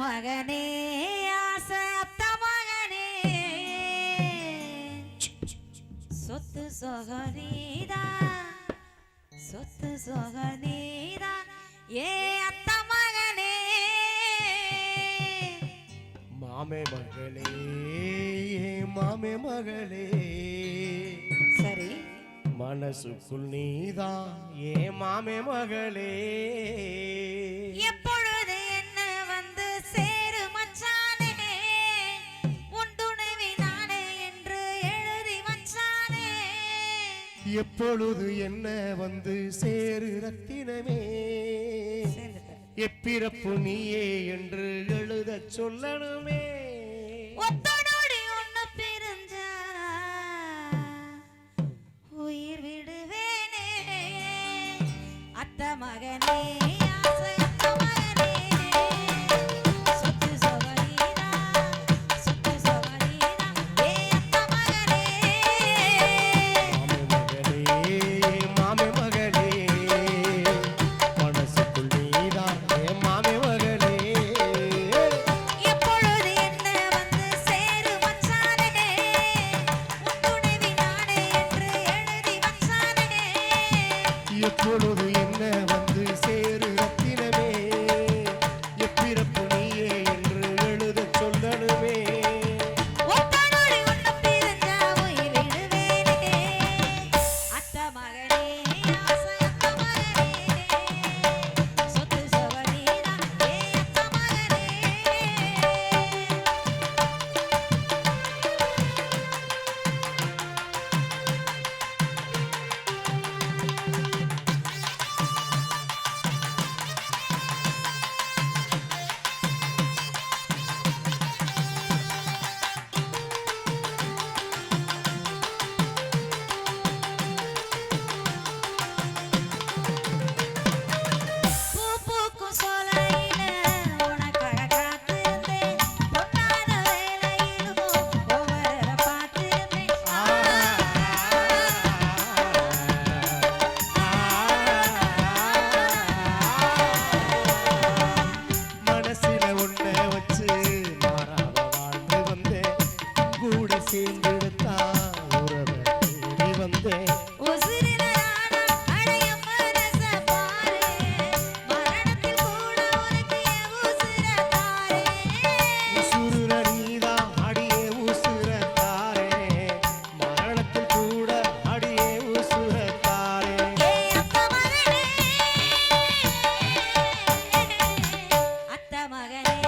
மகனே ஆசை அத்த மகனே சொத்து சொகனீதா சொத்து சொகனீதா ஏ அத்த மகனே மாமே மகளே மாமே மகளே சரி மனசுக்குள் நீதான் ஏ மாமே மகளே எப்பொழுது என்ன வந்து சேரு மச்சானே உன் துணைவி நானே என்று எழுதி வச்சானே எப்பொழுது என்ன வந்து சேரு ரத்தினமே எப்பிறப்பு நீயே என்று எழுத சொல்லணுமே ஒத்தனோடி ஒன்னு பிரிஞ்சா உயிர் விடுவேனே அத்த மகனே ஆசை அத்த மகனே சொத்து சொகனீதா சொத்து சொகனீதா ஏ அத்த மகனே மாமே மகளே மனசுக்குள் நீதான் ஏ மாமே மகளே எப்பொழுது என்ன வந்து சேரு மச்சானே உன் துணைவி நானே என்று எழுதி வச்சானே எப்பொழுது என்ன வந்து சேரு ரத்தினமே எப்பிறப்பு நீயே என்று எழுத சொல்லணுமே ஒத்தனோடி ஒன்னு பிரிஞ்சா உயிர் விடுவேனே அத்த மகனே ஆசை அத்த மகனே சொத்து சொகனீதா ஏ அத்த மகனே பூ பூக்கும் சோலையில உனக்காக காத்திருந்தேன் பொன்னான வேலையிலும் ஒவ்வொரு பார்த்திருந்தேன் மனசில ஒன்ன வச்சு மாறாம வாழ்ந்து வந்தேன் கூட சேர்ந்தெடுத்தா உறவை தேடி வந்தேன் உசிரில நானும் அடைய மனச பாரு மரணத்தில் கூட உனக்கு என் உசிர தாரே உசுருற நீதா அடியே உசுர தாரே மரணத்தில் கூட அடியே உசுர தாரே ஏ அத்த மகனே அத்த மகனே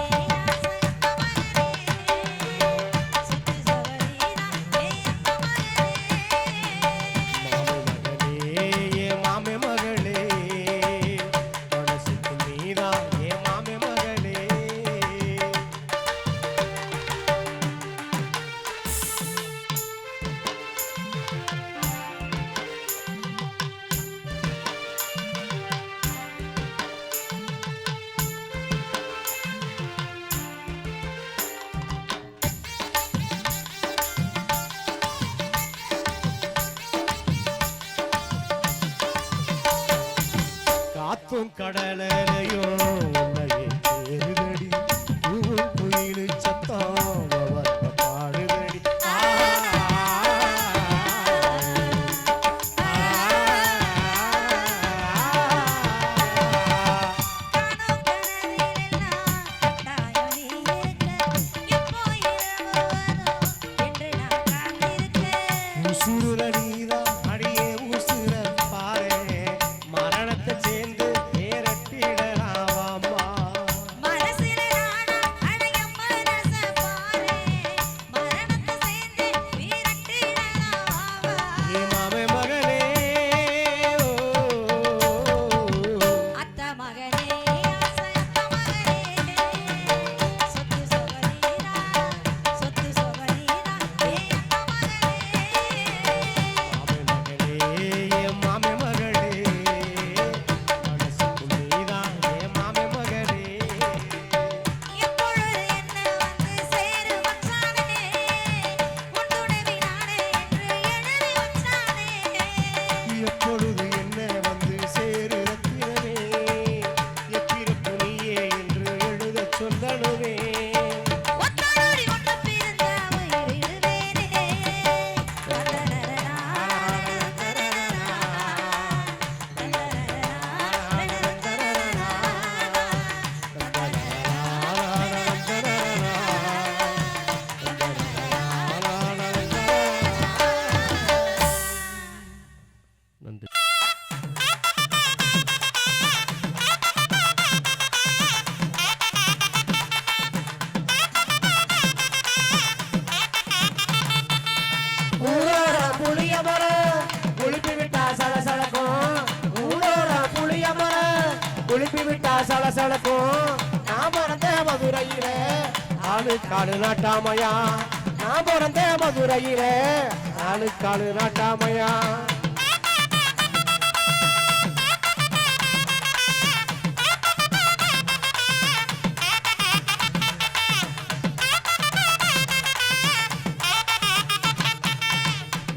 ஆசை அத்த மகனே சொத்து சொகனீதா ஏ அத்த மகனே மாமே மகளே மனசுக்கு நீதா ஏ மாமே மகளே காத்தும் கடலையும் உன்னையே தேடுதடி பூவும் குயிலு சத்தம் அவர்க பாடுதடி காணோம் கனவிலெல்லாம் தாயோ நீ இருக்க எப்போ இரவு வரும் என்று நான் காத்திருக்கேன் உசுருல நீதா அடியே உசுர பாரு மரணத்தை சேர்ந்து நேரட்டிடலாமா ஊரோர புளிய மரம் குளிப்பி விட்டா சலசலக்கும் ஊரோர புளிய மரம் குளிப்பி விட்டா சலசலக்கும் நான் பிறந்த மதுரையில ஆளுக்காளு நாட்டாமையா நான் பிறந்த மதுரையில ஆளுக்காளு நாட்டாமையா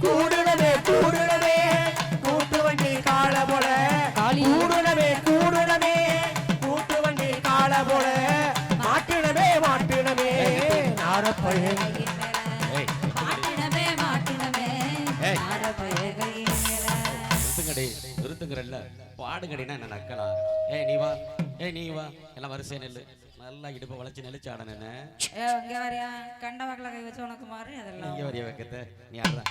கூடுனவே கூடுனவே கூட்டு வண்டி கால போல கூடுனவே கூடுனவே கூட்டு வண்டி கால போல மாட்டினவே மாட்டினவே நாரப்பையன் மாட்டினமே மாட்டினமே நிறுத்துங்கடே பாடுங்கடினா என்ன நக்கலாம் நீ வா எல்லாம் வரிசை நெல்லு நல்லா இடுப்பை வளைச்சு நெளிச்சு ஆடன இங்க வரியா கண்ட வாக்குல கை வச்சு உனக்கு மாறி அதெல்லாம் இங்க வரிய வைக்கத்த நீ ஆடுற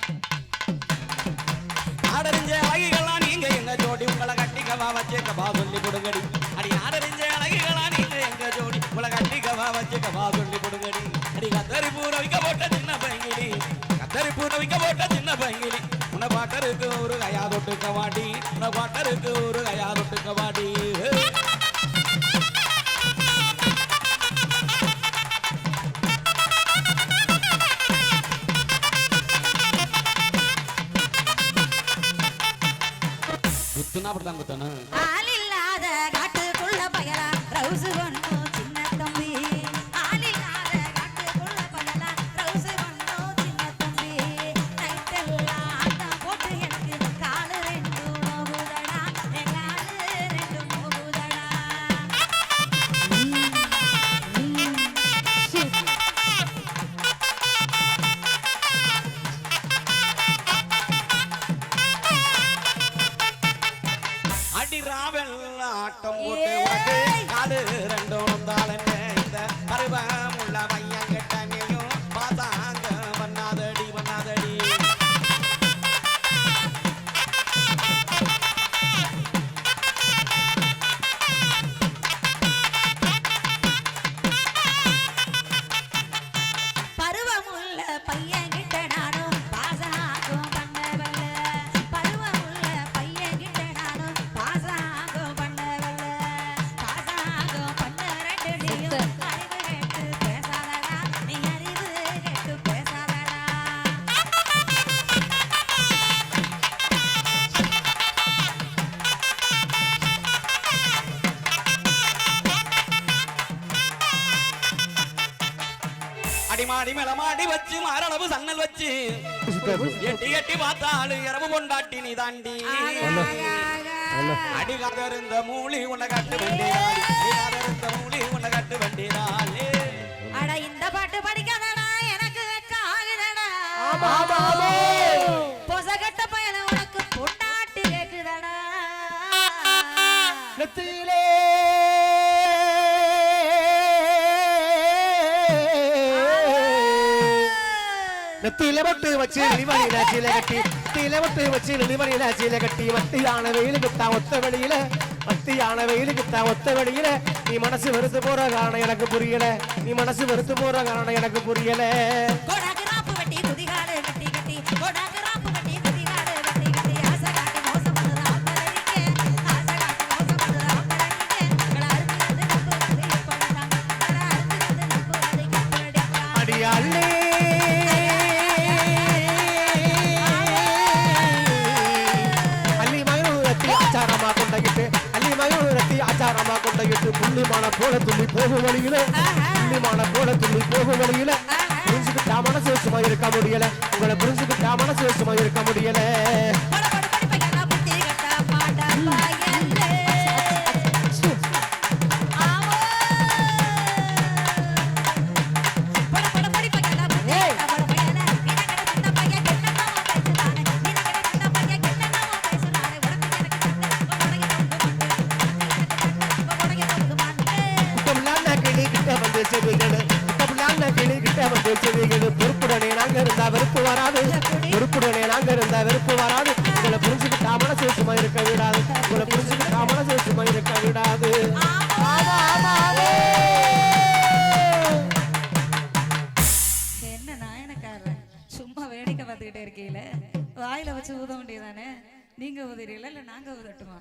ஆடறிஞ்ச அழகிகளா நீங்க எங்க ஜோடி உங்களை கட்டிக்கவா வச்சுக்கவா சொல்லி கொடுங்கடி அடி ஆடறிஞ்ச அழகிகளா நீங்க எங்க ஜோடி உங்களை கட்டிக்கவா வச்சுக்கவா சொல்லி கொடுங்கடி அடி கத்தரி பூர வைக்க போட்ட சின்ன பைங்கிடி கத்தரி பூர வைக்க போட்ட சின்ன பைங்கிடி உன பாட்டருக்கு ஒரு கையா தொட்டுக்க வாடி உன பாட்டருக்கு ஒரு கையா தொட்டுக்க வாடி குத்துனா அப்படிதான் குத்தணும் ஆள் இல்லாத காட்டுக்குள்ள பயலா ரவுசு பண்ணும் சின்ன தம்பி ஆள் இல்லாத காட்டுக்குள்ள பயலா ரவுசு பண்ணும் சின்ன தம்பி நைட்டெல்லாம் ஆட்டம் போட்டு எனக்கு காலு ரெண்டும் நோகுதடா என் காலு ரெண்டும் நோகுதடா அடி ராவல் ஆட்டம் போட்டு உனக்கு காது ரெண்டும் தாளங்க இந்த பருவம் உள்ள பையன் கெட்ட நீயும் பாத்தாங்க பண்ணாதடி பண்ணாதடி பருவமுள்ள பையன் கிட்ட நானும் பாசாகும் பண்ணவல்ல பருவமுள்ள பையன் கிட்ட நானும் பாசாகும் பண்ணவல்ல பாசாகும் பண்ண ரெண்டுலையும் அறிவு கேட்டு பேசாதடா நீ அறிவு கேட்டு பேசாதடா அடிமாடி மேலமாடி வச்சு மாரளவு சன்னல் வச்சு எட்டி எட்டி பார்த்தாலு இரவு கொண்டாட்டி நீ தாண்டி அடிகாதருந்த மூலி உன்னை கட்டு வண்டியாள் அடிகாதருந்த மூலி உன்னை கட்டு வண்டியாளே அட இந்த பாட்டு படிக்காதடா எனக்கு வெக்க ஆகுதடா பொசகட்ட பயல உனக்கு பொண்டாட்டி கேக்குதடா நெத்தியிலே நெத்தியில பட்டு வச்சு நிலிவரியில சீலை கட்டி நெத்தியில பட்டு வச்சு நிலிவரியில சீலை கட்டி வத்தியான வெயிலுக்கு தான் ஒத்த வெளியில வத்தியான வெயிலுக்கு தான் ஒத்த வெளியில நீ மனசு வெறுத்து போற காரணம் எனக்கு புரியல நீ மனசு வெறுத்து போற காரணம் எனக்கு புரியல கொடாக்கு ராப்பு வெட்டி குதிகாடு கட்டி கட்டி கொடாக்கு ராப்பு வெட்டி குதிகாடு கட்டி கட்டி ஆசை காட்டி மோசம் பண்ணுறா ஆம்பளைங்க ஆசை காட்டி மோசம் பண்ணுறா ஆம்பளைங்க கடை அறுத்து நப்பு வந்து எப்படிதான் கடை அறுத்து நப்பு வந்து எப்படிதான் அடியாளே அள்ளி மயூரத்தி ஆச்சாரமா கொண்டகிட்டு அள்ளி மயூரத்தி ஆச்சாரமா கொண்டகிட்டு புள்ளிமான போல துள்ளி போகும் வழியில புள்ளிமான போல துள்ளி போகும் வழியில புரிஞ்சுக்கிட்டா மனசு சும்மா இருக்க முடியல உங்களை புரிஞ்சுக்கிட்டா மனசு சும்மா இருக்க முடியல பொறுப்புடனே நாங்க இருந்தா வெறுப்பு வராது பொறுப்புடனே நாங்க இருந்தா வெறுப்பு வராது உங்களை புரிஞ்சுக்கிட்டா மனசு சும்மா இருக்க விடாது உங்களை புரிஞ்சுக்கிட்டா மனசு சும்மா இருக்க விடாது என்ன நாயனக்காரன் சும்மா வேடிக்கை பார்த்து பார்த்துக்கிட்டே இருக்கீங்களே வாயில வச்சு ஊத வேண்டியதானே? நீங்க ஊதுறீங்களா இல்ல நாங்க ஊதட்டுமா?